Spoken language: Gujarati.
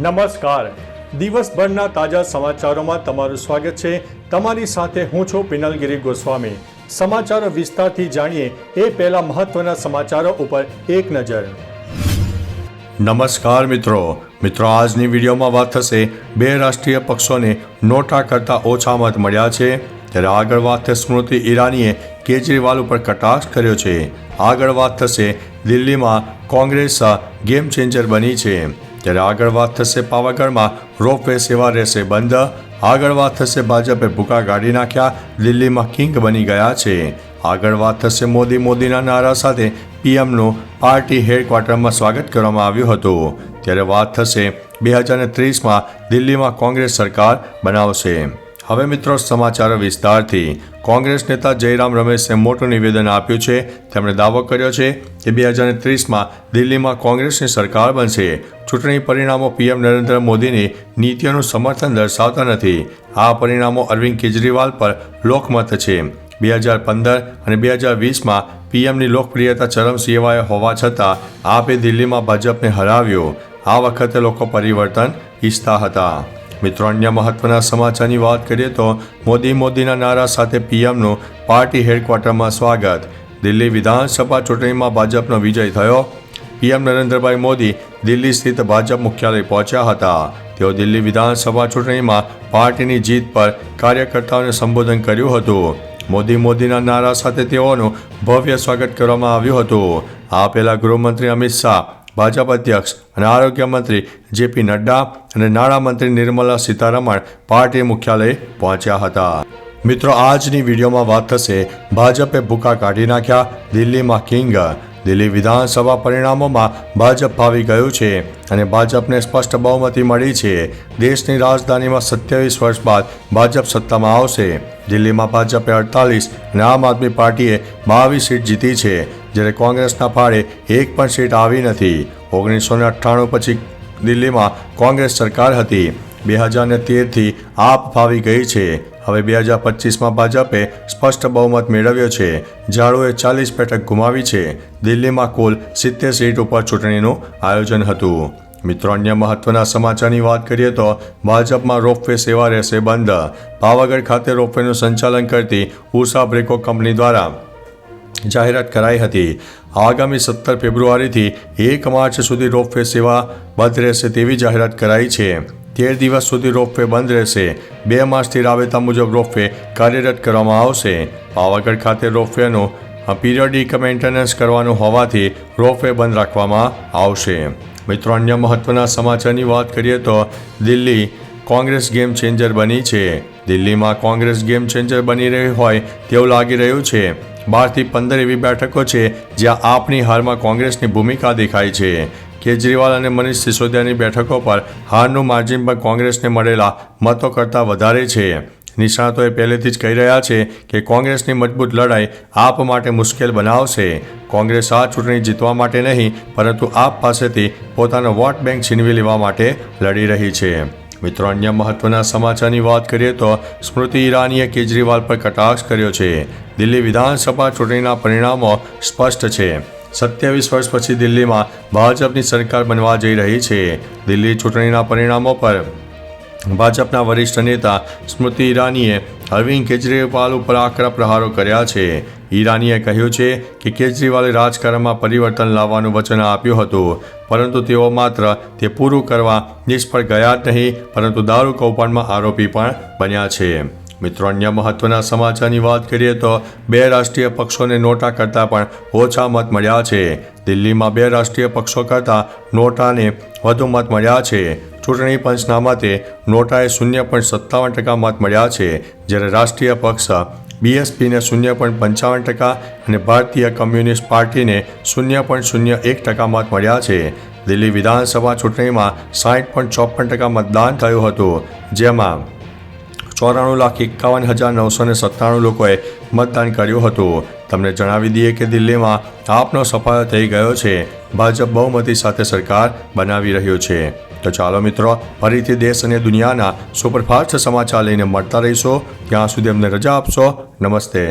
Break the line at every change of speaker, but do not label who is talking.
નમસ્કાર, દિવસભરના તાજા સમાચારોમાં તમારું સ્વાગત છે। તમારી સાથે હું છું પિનલગીરી ગોસ્વામી। સમાચારો વિસ્તારથી જાણીએ એ પહેલા મહત્વના સમાચારો ઉપર એક નજર। નમસ્કાર મિત્રો, આજની વિડીયોમાં વાત થશે બે રાષ્ટ્રીય પક્ષોને નોટા કરતાં ઓછા મત મળ્યા છે। ત્યારે આગળ વાત થશે સ્મૃતિ ઈરાનીએ કેજરીવાલ ઉપર કટાક્ષ કર્યો છે। આગળ વાત થશે દિલ્હીમાં કોંગ્રેસ ગેમ ચેન્જર બની છે। ત્યારે આગળ વાત થશે પાવાગઢમાં રોપવે સેવા રહેશે બંધ। આગળ વાત થશે ભાજપે ભૂકા કાઢી નાખ્યા, દિલ્હીમાં કિંગ બની ગયા છે। આગળ વાત થશે મોદીના નારા સાથે પીએમનું પાર્ટી હેડક્વાર્ટરમાં સ્વાગત કરવામાં આવ્યું હતું। ત્યારે વાત થશે 2030માં દિલ્હીમાં કોંગ્રેસ સરકાર બનાવશે। હવે મિત્રો સમાચારો વિસ્તારથી। કોંગ્રેસ નેતા જયરામ રમેશે મોટું નિવેદન આપ્યું છે। તેમણે દાવો કર્યો છે કે 2030માં દિલ્હીમાં કોંગ્રેસની સરકાર બનશે। ચૂંટણી પરિણામો પીએમ નરેન્દ્ર મોદીની નીતિઓનું સમર્થન દર્શાવતા નથી। આ પરિણામો અરવિંદ કેજરીવાલ પર લોકમત છે। 2015 અને 2020માં પીએમની લોકપ્રિયતા ચરમસીમાએ હોવા છતાં આપે દિલ્હીમાં ભાજપને હરાવ્યો। આ વખતે લોકો પરિવર્તન ઈચ્છતા હતા। મિત્રો, અન્ય મહત્વના સમાચારની વાત કરીએ તો મોદીના નારા સાથે પીએમનું પાર્ટી હેડક્વાર્ટરમાં સ્વાગત। દિલ્હી વિધાનસભા ચૂંટણીમાં ભાજપનો વિજય થયો। પીએમ નરેન્દ્રભાઈ મોદી દિલ્હી સ્થિત ભાજપ મુખ્યાલય પહોંચ્યા હતા। તેઓ દિલ્હી વિધાનસભા ચૂંટણીમાં પાર્ટીની જીત પર કાર્યકર્તાઓને સંબોધન કર્યું હતું। મોદીના નારા સાથે તેઓનું ભવ્ય સ્વાગત કરવામાં આવ્યું હતું। આ પહેલા ગૃહમંત્રી અમિત શાહ, ભાજપ અધ્યક્ષ અને આરોગ્ય મંત્રી જેપી નડ્ડા અને નાણામંત્રી નિર્મલા સીતારમણ પાર્ટી મુખ્યાલય પહોંચ્યા હતા। મિત્રો, આજની વિડીયોમાં વાત થશે ભાજપે ભૂકા કાઢી નાખ્યા, દિલ્હીમાં કિંગ। દિલ્હી વિધાનસભા પરિણામોમાં ભાજપ ફાવી ગયું છે અને ભાજપને સ્પષ્ટ બહુમતી મળી છે। દેશની રાજધાનીમાં 27 વર્ષ બાદ ભાજપ સત્તામાં આવશે। દિલ્હીમાં ભાજપે 48 અને આમ આદમી પાર્ટીએ 22 સીટ જીતી છે, જ્યારે કોંગ્રેસના ફાળે એક પણ સીટ આવી નથી। 1998 પછી દિલ્હીમાં કોંગ્રેસ સરકાર હતી। 2013થી આપ ફાવી ગઈ છે। હવે 2025માં ભાજપે સ્પષ્ટ બહુમત મેળવ્યો છે। ઝાડુએ 40 બેઠક ગુમાવી છે। દિલ્હીમાં કુલ 70 સીટ ઉપર ચૂંટણીનું આયોજન હતું। મિત્રો, અન્ય મહત્વના સમાચારની વાત કરીએ તો ભાજપમાં રોપવે સેવા રહેશે બંધ। પાવાગઢ ખાતે રોપવેનું સંચાલન કરતી ઉષા બ્રેકો કંપની દ્વારા જાહેરાત કરાઈ હતી। આગામી 17 ફેબ્રુઆરીથી 1 માર્ચ સુધી રોપવે સેવા બંધ રહેશે તેવી જાહેરાત કરાઈ છે। 13 દિવસ સુધી રોપવે બંધ રહેશે। 2 માર્ચથી રાબેતા મુજબ રોપવે કાર્યરત કરવામાં આવશે। પાવાગઢ ખાતે રોપવેનું પીરિયોડિક મેન્ટેનન્સ કરવાનું હોવાથી રોપવે બંધ રાખવામાં આવશે। મિત્રો, અન્ય મહત્વના સમાચારની વાત કરીએ તો દિલ્હી કોંગ્રેસ ગેમ ચેન્જર બની છે। દિલ્હીમાં કોંગ્રેસ ગેમ ચેન્જર બની રહી હોય તેવું લાગી રહ્યું છે। 12 થી 15 એવી બેઠકો છે જ્યાં આપની હારમાં કોંગ્રેસની ભૂમિકા દેખાય છે। કેજરીવાલ અને મનીષ સિસોદિયાની બેઠકો પર હારનું માર્જિન પણ કોંગ્રેસને મળેલા મતો કરતાં વધારે છે। નિષ્ણાતોએ પહેલેથી જ કહી રહ્યા છે કે કોંગ્રેસની મજબૂત લડાઈ આપ માટે મુશ્કેલ બનાવશે। કોંગ્રેસ આ ચૂંટણી જીતવા માટે નહીં, પરંતુ આપ પાસેથી પોતાનો વોટ બેંક છીનવી લેવા માટે લડી રહી છે। મિત્રો, અન્ય મહત્વના સમાચારની વાત કરીએ તો સ્મૃતિ ઈરાનીએ કેજરીવાલ પર કટાક્ષ કર્યો છે। દિલ્હી વિધાનસભા ચૂંટણીના પરિણામો સ્પષ્ટ છે। 27 વર્ષ પછી દિલ્હીમાં ભાજપની સરકાર બનવા જઈ રહી છે। દિલ્હી ચૂંટણીના પરિણામો પર ભાજપના વરિષ્ઠ નેતા સ્મૃતિ ઈરાનીએ અરવિંદ કેજરીવાલ ઉપર આકરા પ્રહારો કર્યા છે। ઈરાનીએ કહ્યું છે કે કેજરીવાલે રાજકારણમાં પરિવર્તન લાવવાનું વચન આપ્યું હતું, પરંતુ તેઓ માત્ર તે પૂરું કરવા નિષ્ફળ ગયા જ નહીં, પરંતુ દારૂ કૌભાંડમાં આરોપી પણ બન્યા છે। મિત્રો, અન્ય મહત્વના સમાચારની વાત કરીએ તો બે રાષ્ટ્રીય પક્ષોને નોટા કરતાં પણ ઓછા મત મળ્યા છે। દિલ્હીમાં બે રાષ્ટ્રીય પક્ષો કરતાં નોટાને વધુ મત મળ્યા છે। ચૂંટણી પંચના મતે નોટાએ 0.57% મત મળ્યા છે, જ્યારે રાષ્ટ્રીય પક્ષ બીએસપીને 0.55% અને ભારતીય કમ્યુનિસ્ટ પાર્ટીને 0.01% મત મળ્યા છે। દિલ્હી વિધાનસભા ચૂંટણીમાં 60.54% મતદાન થયું હતું, જેમાં 94,51,997 લોકોએ મતદાન કર્યું હતું। તમને જણાવી દઈએ કે દિલ્હીમાં આપનો સફાયો થઈ ગયો છે। ભાજપ બહુમતી સાથે સરકાર બનાવી રહ્યું છે। તો ચાલો મિત્રો, ફરીથી દેશ અને દુનિયાના સુપરફાસ્ટ સમાચાર લઈને મળતા રહીશું। ત્યાં સુધી અમને રજા આપશો। નમસ્તે।